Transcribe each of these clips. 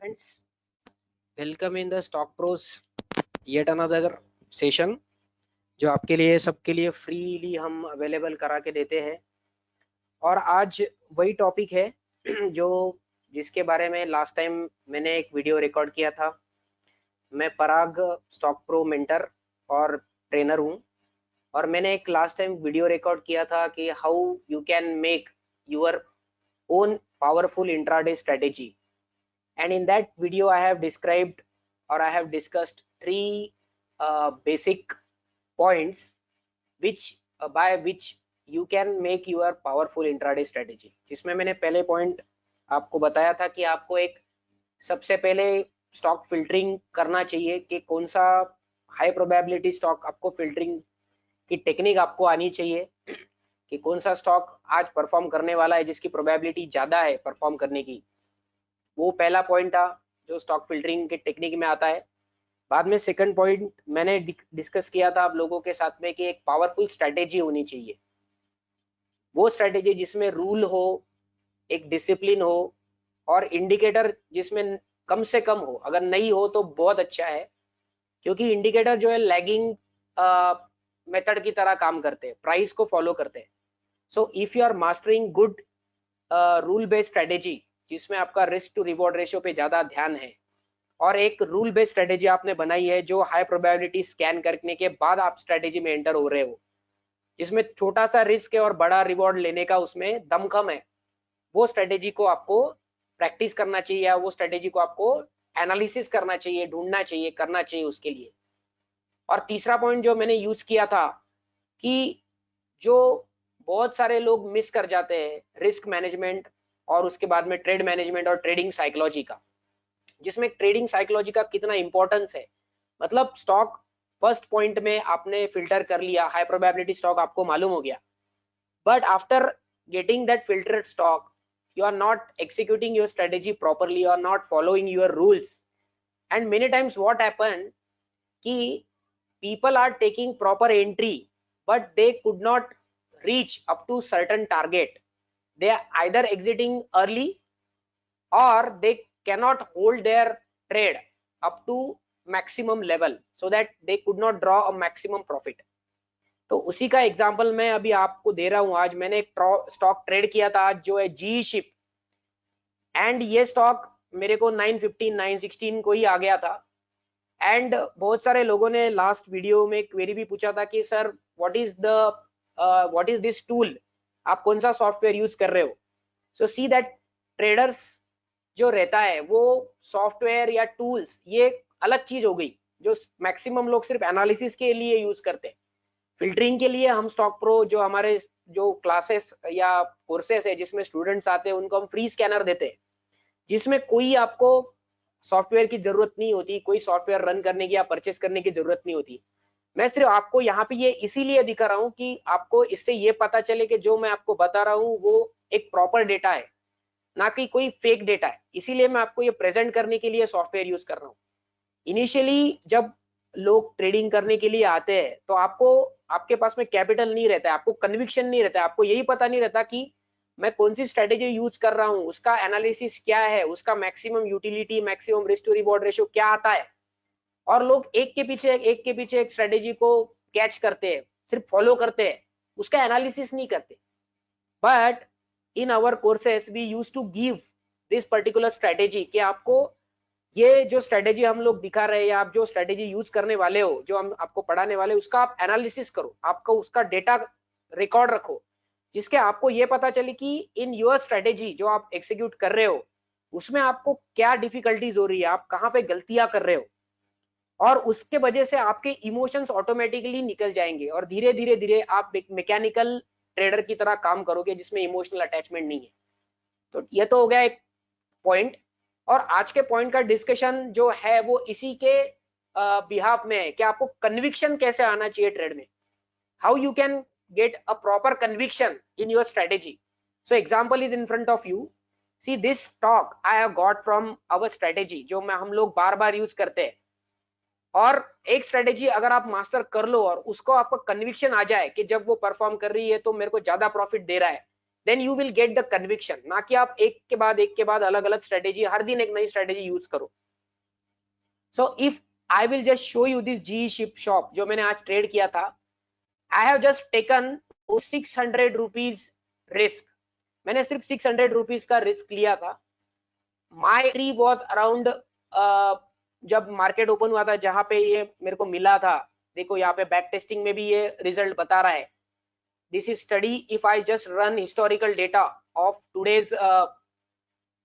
Friends, welcome in the Stock Pros yet another session जो आपके लिए सबके लिए फ्रीली हम अवेलेबल करा के देते हैं। और आज वही टॉपिक है जो जिसके बारे में लास्ट टाइम मैंने एक वीडियो रिकॉर्ड किया था। मैं पराग स्टॉक प्रो मेंटर और ट्रेनर हूँ और मैंने एक लास्ट टाइम वीडियो रिकॉर्ड किया था कि how you can make your own powerful intraday strategy. And in that video I have described or I have discussed three basic points which by which you can make your powerful intraday strategy। जिसमें मैंने पहले point आपको बताया था कि आपको एक सबसे पहले स्टॉक फिल्टरिंग करना चाहिए कि कौन सा हाई प्रोबेबिलिटी स्टॉक आपको फिल्टरिंग की टेक्निक आपको आनी चाहिए कि कौन सा स्टॉक आज परफॉर्म करने वाला है जिसकी प्रोबेबिलिटी ज्यादा है परफॉर्म करने की। वो पहला पॉइंट था जो स्टॉक फिल्टरिंग के टेक्निक में आता है। बाद में सेकंड पॉइंट मैंने डिस्कस किया था आप लोगों के साथ में कि एक पावरफुल स्ट्रेटेजी होनी चाहिए। वो स्ट्रेटेजी जिसमें रूल हो, एक डिसिप्लिन हो और इंडिकेटर जिसमें कम से कम हो। अगर नहीं हो तो बहुत अच्छा है, क्योंकि इंडिकेटर जो है लैगिंग मेथड की तरह काम करते हैं, प्राइस को फॉलो करते हैं। So if you are mastering good rule based strategy जिसमें आपका रिस्क टू रिवॉर्ड रेशियो पे ज्यादा ध्यान है और एक रूल बेस्ड स्ट्रेटेजी आपने बनाई है जो हाई प्रोबेबिलिटी स्कैन करने के बाद आप स्ट्रेटेजी में एंटर हो रहे हो, जिसमें छोटा सा रिस्क है और बड़ा रिवॉर्ड लेने का उसमें दमखम है, वो स्ट्रेटेजी को आपको प्रैक्टिस करना चाहिए या वो स्ट्रेटेजी को आपको एनालिसिस करना चाहिए, ढूंढना चाहिए, करना चाहिए उसके लिए। और तीसरा पॉइंट जो मैंने यूज किया था कि जो बहुत सारे लोग मिस कर जाते हैं रिस्क मैनेजमेंट और उसके बाद में ट्रेड मैनेजमेंट और ट्रेडिंग साइकोलॉजी का, जिसमें ट्रेडिंग साइकोलॉजी का कितना इंपॉर्टेंस है। मतलब स्टॉक फर्स्ट पॉइंट में आपने फिल्टर कर लिया, हाई प्रोबेबिलिटी स्टॉक आपको मालूम हो गया, but after getting that filtered stock you are not executing your strategy properly, you are not following your rules, and many times what happened ki people are taking proper entry but they could not reach up to certain target. They are either exiting early or they cannot hold their trade up to maximum level so that they could not draw a maximum profit। तो उसी का example मैं अभी आपको दे रहा हूं। आज मैंने एक स्टॉक ट्रेड किया था आज जो है जी शिप, एंड ये स्टॉक मेरे को 915 916 को ही आ गया था। एंड बहुत सारे लोगों ने लास्ट वीडियो में क्वेरी भी पूछा था कि sir what is this tool, आप कौन सा सॉफ्टवेयर यूज कर रहे हो। सो सी दैट ट्रेडर्स जो रहता है वो सॉफ्टवेयर या टूल्स ये अलग चीज हो गई जो मैक्सिमम लोग सिर्फ एनालिसिस के लिए यूज करते हैं। फिल्टरिंग के लिए हम स्टॉक प्रो जो हमारे जो क्लासेस या कोर्सेस है जिसमें स्टूडेंट्स आते हैं उनको हम फ्री स्कैनर देते हैं, जिसमें कोई आपको सॉफ्टवेयर की जरूरत नहीं होती, कोई सॉफ्टवेयर रन करने की या परचेस करने की जरूरत नहीं होती। मैं सिर्फ आपको यहाँ पे ये इसीलिए दिखा रहा हूँ कि आपको इससे ये पता चले कि जो मैं आपको बता रहा हूँ वो एक प्रॉपर डेटा है, ना कि कोई फेक डेटा है। इसीलिए मैं आपको ये प्रेजेंट करने के लिए सॉफ्टवेयर यूज कर रहा हूँ। इनिशियली जब लोग ट्रेडिंग करने के लिए आते हैं तो आपको आपके पास में कैपिटल नहीं रहता है, आपको कन्विक्शन नहीं रहता है, आपको यही पता नहीं रहता कि मैं कौन सी स्ट्रेटेजी यूज कर रहा हूँ, उसका एनालिसिस क्या है, उसका maximum utility, maximum risk to reward ratio क्या आता है। और लोग एक के पीछे एक स्ट्रेटेजी को कैच करते हैं, सिर्फ फॉलो करते हैं, उसका एनालिसिस नहीं करते। But in our courses we use to give this particular strategy कि आपको ये जो स्ट्रेटेजी हम लोग दिखा रहे हैं या आप जो स्ट्रेटेजी यूज करने वाले हो, जो हम आपको पढ़ाने वाले, उसका आप एनालिसिस करो, आपको उसका डेटा रिकॉर्ड रखो, जिसके आपको ये पता चले कि इन योर स्ट्रेटेजी जो आप एग्जीक्यूट कर रहे हो उसमें आपको क्या डिफिकल्टीज हो रही है, आप कहाँ पे गलतियां कर रहे हो, और उसके वजह से आपके इमोशंस ऑटोमेटिकली निकल जाएंगे और धीरे धीरे धीरे आप एक मैकेनिकल ट्रेडर की तरह काम करोगे जिसमें इमोशनल अटैचमेंट नहीं है। तो ये तो हो गया एक पॉइंट। और आज के पॉइंट का डिस्कशन जो है वो इसी के बिहाफ में है कि आपको कन्विक्शन कैसे आना चाहिए ट्रेड में, how you can get a proper conviction in your strategy. So example is in front of you. See this stock I have got from our strategy जो मैं हम लोग बार बार यूज करते हैं। और एक स्ट्रेटेजी अगर आप मास्टर कर लो और उसको आपको कन्विक्शन आ जाए कि जब वो परफॉर्म कर रही है तो मेरे को ज्यादा प्रॉफिट दे रहा है, then you will get the conviction, ना कि आप एक के बाद अलग अलग स्ट्रेटेजी, हर दिन एक नई स्ट्रेटेजी यूज करो। So if I will just show you this G ship shop जो मैंने आज ट्रेड किया था, I have just taken 600 rupees risk, मैंने सिर्फ 600 रुपीज का रिस्क लिया था। माई एंट्री वॉज अराउंड, जब मार्केट ओपन हुआ था जहां पे ये मेरे को मिला था, देखो यहाँ पे बैक टेस्टिंग में भी ये रिजल्ट बता रहा है। This is study if I just run historical data of today's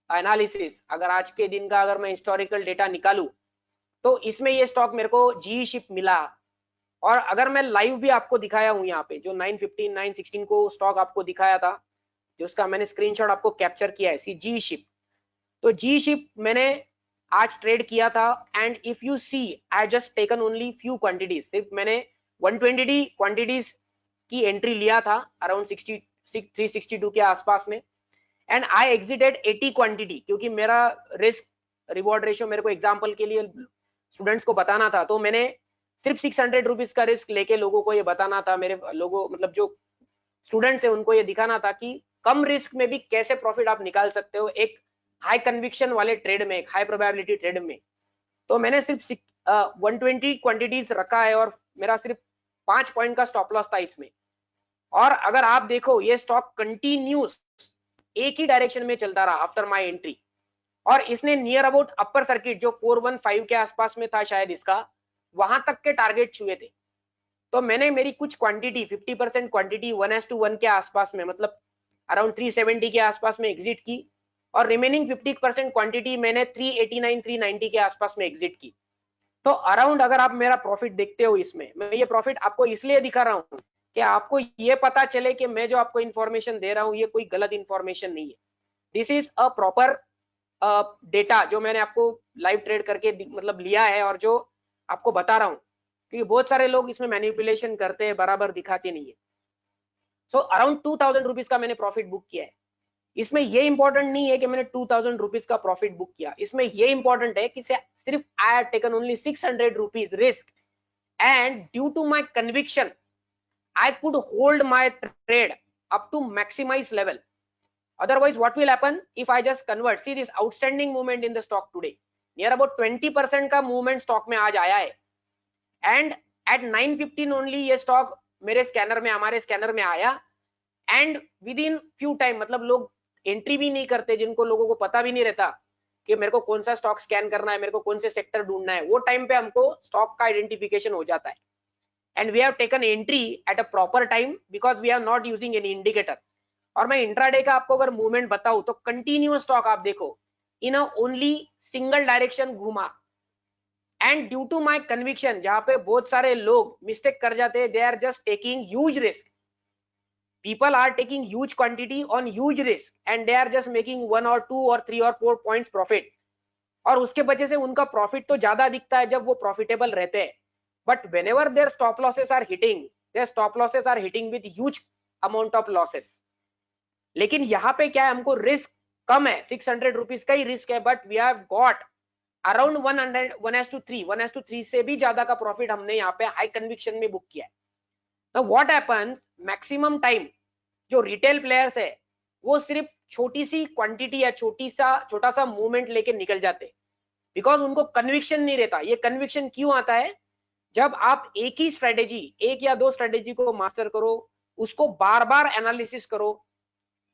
analysis, अगर आज के दिन का अगर मैं हिस्टोरिकल डेटा निकालू तो इसमें ये स्टॉक मेरे को जी शिप मिला। और अगर मैं लाइव भी आपको दिखाया हूं यहाँ पे, जो 915 916 को स्टॉक आपको दिखाया था, जो उसका मैंने स्क्रीनशॉट आपको कैप्चर किया है, सी जी शिप। तो जी शिप मैंने आज ट्रेड किया था, and if you see I just taken only few quantities, सिर्फ मैंने 120 क्वांटिटीज की एंट्री लिया था अराउंड 362 के आसपास में, एंड आई एग्जिटेड 80 क्वांटिटी, क्योंकि मेरा रिस्क रिवॉर्ड रेशियो मेरे को एग्जांपल के लिए स्टूडेंट्स को बताना था, तो मैंने सिर्फ 600 रुपीज का रिस्क लेके लोगों को ये बताना था, मेरे लोगों मतलब जो स्टूडेंट्स है उनको ये दिखाना था कि कम रिस्क में भी कैसे प्रॉफिट आप निकाल सकते हो एक हाई कन्विक्शन वाले ट्रेड में, एक हाई प्रोबेबिलिटी ट्रेड में। तो मैंने सिर्फ 120 क्वांटिटीज रखा है और मेरा सिर्फ 5 पॉइंट का स्टॉप लॉस था इसमें। और अगर आप देखो ये स्टॉक कंटिन्यूस एक ही डायरेक्शन में चलता रहा आफ्टर माय एंट्री, और इसने नियर अबाउट अपर सर्किट जो 415 के आसपास में था शायद इसका, वहां तक के टारगेट छुए थे। तो मैंने मेरी कुछ क्वांटिटी 50% क्वांटिटी 1:1 के आसपास में, मतलब अराउंड 370 के आसपास में एग्जिट की, और रिमेनिंग 50% क्वांटिटी मैंने 389 390 के आसपास में एग्जिट की। तो अराउंड अगर आप मेरा प्रॉफिट देखते हो इसमें, मैं ये प्रॉफिट आपको इसलिए दिखा रहा हूं कि आपको ये पता चले कि मैं जो आपको इंफॉर्मेशन दे रहा हूं ये कोई गलत इंफॉर्मेशन नहीं है। This is a proper data जो मैंने आपको लाइव ट्रेड करके मतलब लिया है और जो आपको बता रहा हूं, क्योंकि बहुत सारे लोग इसमें मैनिपुलेशन करते हैं, बराबर दिखाते नहीं है। सो अराउंड 2000 रुपीज का मैंने प्रॉफिट बुक किया है। इसमें ये इंपॉर्टेंट नहीं है कि मैंने 2000 रुपीज का प्रॉफिट बुक किया, इसमें ये इंपॉर्टेंट है कि सिर्फ I have taken only 600 rupees risk, and due to my conviction I could hold my trade up to maximize level. Otherwise, what will happen if I just convert? See this outstanding movement in the stock today. Near about 20% का movement stock में आज आया है, and at 915 only ये stock मेरे scanner में, हमारे scanner में आया, and within few time, मतलब लोग एंट्री भी नहीं करते, जिनको लोगों को पता भी नहीं रहता कि मेरे को कौन सा स्टॉक स्कैन करना है, मेरे को कौन से सेक्टर ढूंढना है, वो टाइम पे हमको स्टॉक का आइडेंटिफिकेशन हो जाता है। And we have taken entry at a proper time because we are not using any indicator. और मैं इंट्राडे का आपको अगर मूवमेंट बताऊं तो कंटिन्यूअस स्टॉक आप देखो in a only single direction घूमा, and due to my conviction, जहां पे बहुत सारे लोग मिस्टेक कर जाते हैं, they are just taking huge risk, people are taking huge quantity on huge risk and they are just making 1 or 2 or 3 or 4 points profit, और उसके वजह से उनका प्रॉफिट तो ज्यादा दिखता है जब वो प्रॉफिटेबल रहते हैं, but whenever their stop losses are hitting, their stop losses are hitting with huge amount of losses. लेकिन यहाँ पे क्या है, हमको रिस्क कम है, 600 रुपीज का ही रिस्क है, but we have got around 1:3 से भी ज्यादा का प्रॉफिट हमने यहाँ पे हाई कन्विक्शन में बुक किया है। तो व्हाट हैपेंस, मैक्सिमम टाइम जो रिटेल प्लेयर्स है वो सिर्फ छोटी सी क्वांटिटी या छोटा सा मूवमेंट लेके निकल जाते, बिकॉज उनको कन्विक्शन नहीं रहता। ये कन्विक्शन क्यों आता है, जब आप एक ही स्ट्रेटेजी, एक या दो स्ट्रेटेजी को मास्टर करो, उसको बार बार एनालिसिस करो,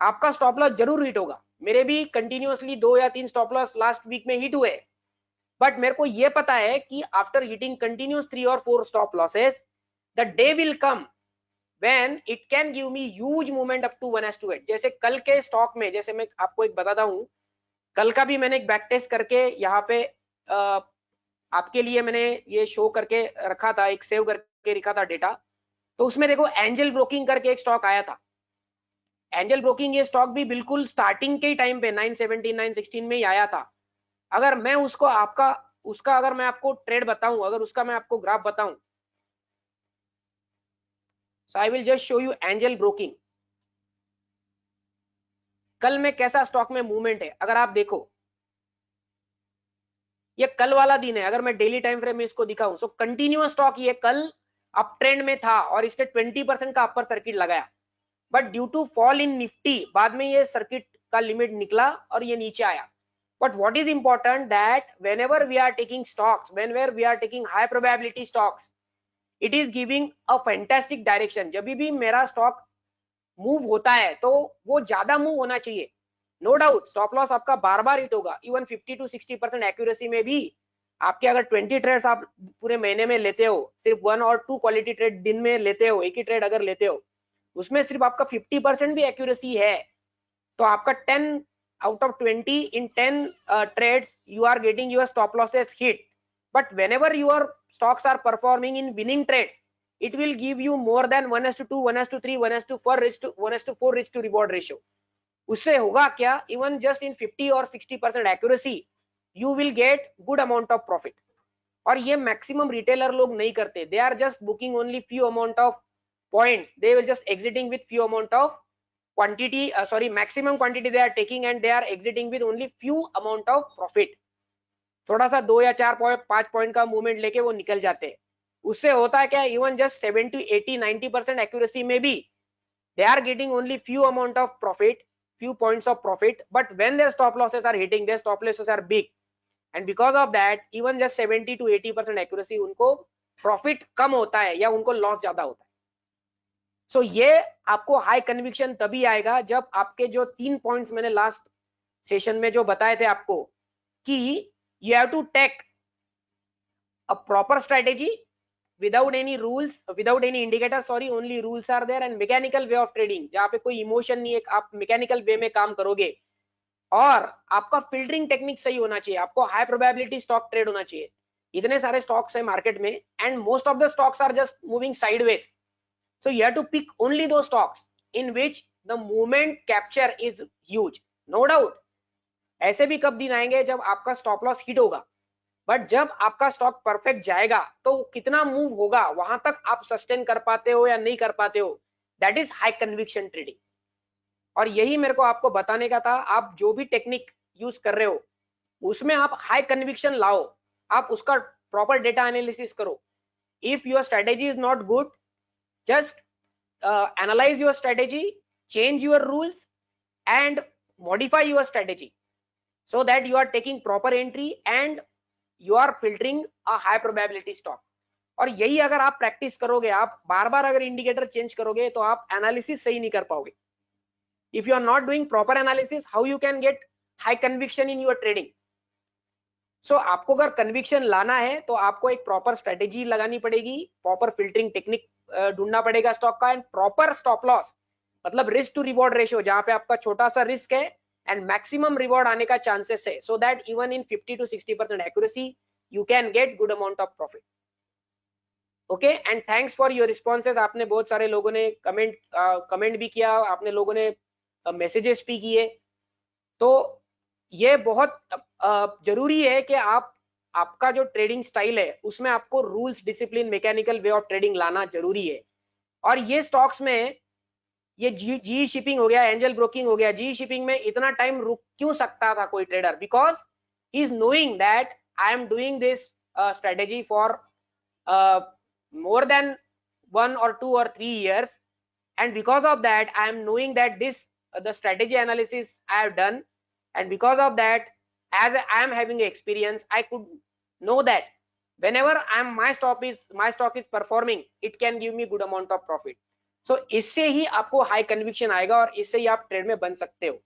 आपका स्टॉप लॉस जरूर हिट होगा। मेरे भी कंटिन्यूअसली 2 या 3 स्टॉप लॉस लास्ट वीक में हिट हुए, बट मेरे को ये पता है कि आफ्टर हिटिंग कंटिन्यूअस 3 और 4 stop losses, the day will come when it can give me huge movement up to 1:8। जैसे कल के स्टॉक में, जैसे मैं आपको एक बताता हूं, कल का भी मैंने एक बैक टेस्ट करके यहाँ पे आपके लिए मैंने ये शो करके रखा था, एक सेव करके रखा था डेटा। तो उसमें देखो एंजल ब्रोकिंग करके एक स्टॉक आया था। एंजल ब्रोकिंग ये स्टॉक भी बिल्कुल स्टार्टिंग के टाइम पे 917 916 में ही आया था। अगर मैं उसका अगर मैं आपको ट्रेड बताऊं, अगर उसका मैं आपको ग्राफ बताऊं, so I will just show you angel broking। कल में कैसा स्टॉक में मूवमेंट है अगर आप देखो, ये कल वाला दिन है, अगर मैं डेली टाइम फ्रेम में इसको दिखाऊं, सो कंटिन्यूअस स्टॉक ये कल अप ट्रेंड में था और इसने 20% का अपर सर्किट लगाया। But due to fall in Nifty बाद में ये सर्किट का लिमिट निकला और ये नीचे आया. But what is important that whenever we are taking stocks, whenever we are taking high probability stocks, it is giving a fantastic direction. जब भी मेरा स्टॉक मूव होता है तो वो ज्यादा मूव होना चाहिए. नो डाउट स्टॉप लॉस आपका बार बार हिट होगा. इवन 50 to 60% एक्यूरेसी में भी आपके अगर 20 ट्रेड्स आप पूरे महीने में लेते हो, सिर्फ 1 और 2 क्वालिटी ट्रेड दिन में लेते हो, एक ही ट्रेड अगर लेते हो, उसमें सिर्फ आपका 50% भी एक्यूरेसी है तो आपका 10 out of 20 in 10 trades you are getting your stop losses hit. But whenever your stocks are performing in winning trades, it will give you more than 1:2, 1:3, 1:4 risk to reward ratio. उससे होगा क्या, even just in 50 or 60% accuracy you will get good amount of profit. और ये maximum retailer लोग नहीं करते. they are just booking only few amount of points. they will just exiting with few amount of quantity, maximum quantity they are taking and they are exiting with only few amount of profit. थोड़ा सा 2 या 4 point 5 point का movement लेके वो निकल जाते हैं. उससे होता है क्या, इवन जस्ट 70, 80, 90% एक्यूरेसी में भी they are getting only few amount of profit, few points of profit, but when their stop losses are hitting, their stop losses are big and because of that even just 70 to 80% accuracy उनको profit कम होता है या उनको loss ज्यादा होता है. सो ये आपको हाई कन्विक्शन तभी आएगा जब आपके जो 3 पॉइंट्स मैंने लास्ट सेशन में जो बताए थे आपको कि you have to take a proper strategy without any rules, without any indicator, only rules are there and mechanical way of trading जहां पे कोई इमोशन नहीं है, आप मैकेनिकल वे में काम करोगे और आपका फिल्टरिंग टेक्निक सही होना चाहिए. आपको हाई प्रोबेबिलिटी स्टॉक ट्रेड होना चाहिए. इतने सारे स्टॉक्स है मार्केट में and most of the stocks are just moving sideways. So you have to pick only those stocks in which the movement capture is huge. No doubt ऐसे भी कब दिन आएंगे जब आपका स्टॉप लॉस हिट होगा, बट जब आपका स्टॉक परफेक्ट जाएगा तो कितना मूव होगा वहां तक आप सस्टेन कर पाते हो या नहीं कर पाते हो, that is high conviction trading. और यही मेरे को आपको बताने का था. आप जो भी टेक्निक यूज कर रहे हो उसमें आप हाई कन्विक्शन लाओ, आप उसका प्रॉपर डेटा एनालिसिस करो. If your strategy is not good, just analyze your strategy, change your rules and modify your strategy so that you are taking proper entry and you are filtering a high probability stock. और यही अगर आप practice करोगे, आप बार बार अगर indicator change करोगे तो आप एनालिसिस सही नहीं कर पाओगे. If you are not doing proper analysis, how you can get high conviction in your trading. So आपको अगर कन्विक्शन लाना है तो आपको एक प्रॉपर स्ट्रेटेजी लगानी पड़ेगी, प्रॉपर फिल्टरिंग टेक्निक ढूंढना पड़ेगा स्टॉक का एंड प्रॉपर स्टॉप लॉस, मतलब रिस्क टू रिवॉर्ड रेशियो जहां पे आपका छोटा सा रिस्क है एंड मैक्सिमम रिवॉर्ड आने का चांसेस है, so that even in 50 to 60% accuracy you can get good amount of profit. Okay and thanks for your responses. आपने बहुत सारे लोगों ने कमेंट भी किया, आपने लोगों ने मैसेजेस भी किए. तो ये बहुत जरूरी है कि आपका जो ट्रेडिंग स्टाइल है उसमें आपको rules, discipline, mechanical way of trading लाना जरूरी है. और ये स्टॉक्स में ये जी शिपिंग हो गया, एंजल ब्रोकिंग हो गया, जी शिपिंग में इतना टाइम रुक क्यों सकता था कोई trader, because he is knowing that I am doing this strategy for more than 1 or 2 or 3 years and because of that I am knowing that this the strategy analysis I have done and because of that as I am having experience I could know that whenever my stock is performing it can give me good amount of profit. so इससे ही आपको high conviction आएगा और इससे ही आप trade में बन सकते हो.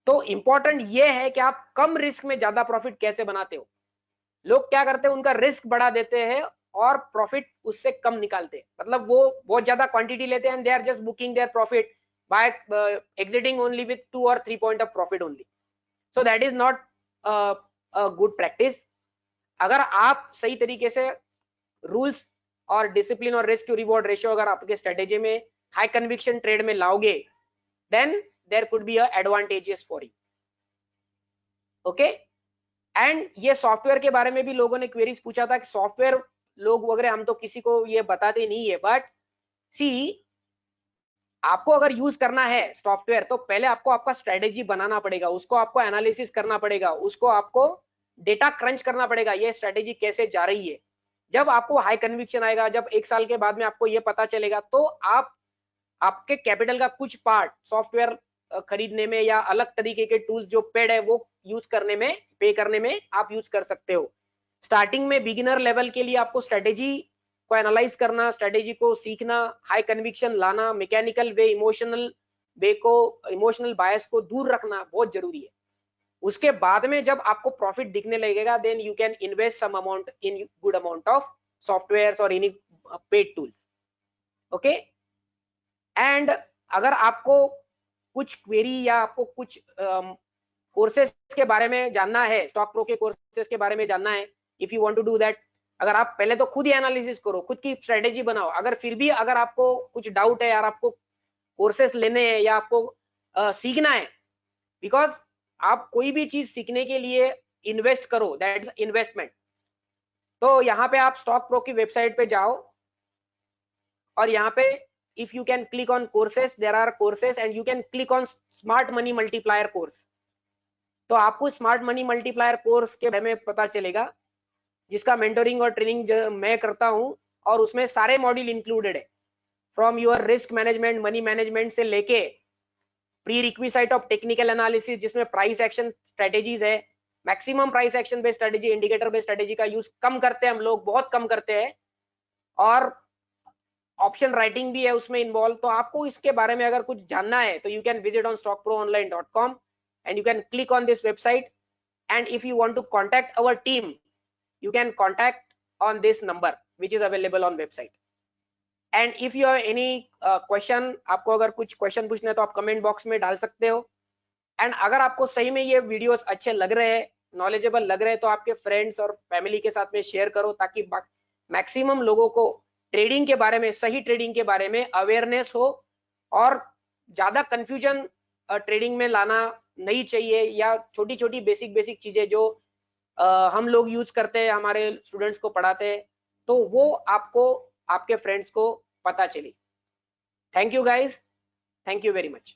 तो इंपॉर्टेंट ये है कि आप कम रिस्क में ज्यादा प्रॉफिट कैसे बनाते हो. लोग क्या करते हैं, उनका रिस्क बढ़ा देते हैं और प्रॉफिट उससे कम निकालते हैं, मतलब वो बहुत ज्यादा क्वांटिटी लेते हैं and they are just booking their profit by exiting only with 2 or 3 point of profit only. So that is not a good practice. अगर आप सही तरीके से रूल्स और डिसिप्लिन और रिस्क टू रिवॉर्ड रेशियो अगर आपके स्ट्रेटेजी में हाई कन्विक्शन ट्रेड में लाओगे then there could be a advantages for you. Okay and ये सॉफ्टवेयर के बारे में भी लोगों ने क्वेरीज पूछा था कि सॉफ्टवेयर लोग वगैरह हम तो किसी को ये बताते नहीं है, बट सी आपको अगर यूज करना है सॉफ्टवेयर तो पहले आपको आपका स्ट्रेटेजी बनाना पड़ेगा, उसको आपको एनालिसिस करना पड़ेगा, उसको आपको डेटा क्रंच करना पड़ेगा ये स्ट्रेटेजी कैसे जा रही है. जब आपको हाई कन्विक्शन आएगा, जब 1 साल के बाद में आपको ये पता चलेगा तो आप आपके कैपिटल का कुछ पार्ट सॉफ्टवेयर खरीदने में या अलग तरीके के टूल्स जो पेड है वो यूज करने में, पे करने में आप यूज कर सकते हो। स्टार्टिंग में बिगिनर लेवल के लिए आपको स्ट्रेटेजी को एनालाइज करना, स्ट्रेटेजी को सीखना, हाई कन्विक्शन लाना, मैकेनिकल वे, इमोशनल वे को, इमोशनल बायस को दूर रखना बहुत जरूरी है। उसके बाद में जब आपको प्रॉफिट दिखने लगेगा, then you can invest some amount in good amount of software और इन पेड टूल्स। ओके, एंड अगर आपको कुछ क्वेरी या आपको कुछ कोर्सेज के बारे में जानना है, स्टॉक प्रो के कोर्सेज के बारे में जानना है, if you want to do that, अगर आप पहले तो खुद ही एनालिसिस करो, खुद की स्ट्रेटेजी बनाओ। अगर फिर भी अगर आपको कुछ डाउट है यार, आपको कोर्सेज लेने हैं या आपको सीखना है, बिकॉज आप कोई भी चीज सीखने के लिए इन्वेस्ट करो, दैट इज इन्वेस्टमेंट। तो यहाँ पे आप स्टॉक प्रो की वेबसाइट पे जाओ और यहाँ पे if you can click on courses, there are courses and you can click on smart money multiplier course। तो आपको स्मार्ट मनी मल्टीप्लायर कोर्स के बारे में पता चलेगा, जिसका मेंटोरिंग और ट्रेनिंग मैं करता हूं, और उसमें सारे मॉड्यूल इंक्लूडेड है, from your risk management, money management से लेके pre requisite of technical analysis, जिसमें प्राइस एक्शन स्ट्रेटेजीज है। Maximum price action based strategy, indicator based strategy का यूज कम करते हैं हम लोग, बहुत कम करते हैं, और ऑप्शन राइटिंग भी है उसमें इन्वॉल्व। तो आपको इसके बारे में अगर कुछ जानना है तो you can visit on stockproonline.com and you can click on this website, and if you want to contact our team you can contact on this number which is available on website। and if you have any question, आपको अगर कुछ question पूछना है तो आप comment box में डाल सकते हो। एंड अगर आपको सही में ये वीडियोस अच्छे लग रहे हैं, नॉलेजेबल लग रहे हैं, तो आपके फ्रेंड्स और फैमिली के साथ में शेयर करो, ताकि मैक्सिमम लोगों को ट्रेडिंग के बारे में, सही ट्रेडिंग के बारे में अवेयरनेस हो, और ज्यादा कंफ्यूजन ट्रेडिंग में लाना नहीं चाहिए, या छोटी छोटी बेसिक बेसिक चीजें जो हम लोग यूज करते हैं, हमारे स्टूडेंट्स को पढ़ाते हैं, तो वो आपको, आपके फ्रेंड्स को पता चली। Thank you guys, thank you very much.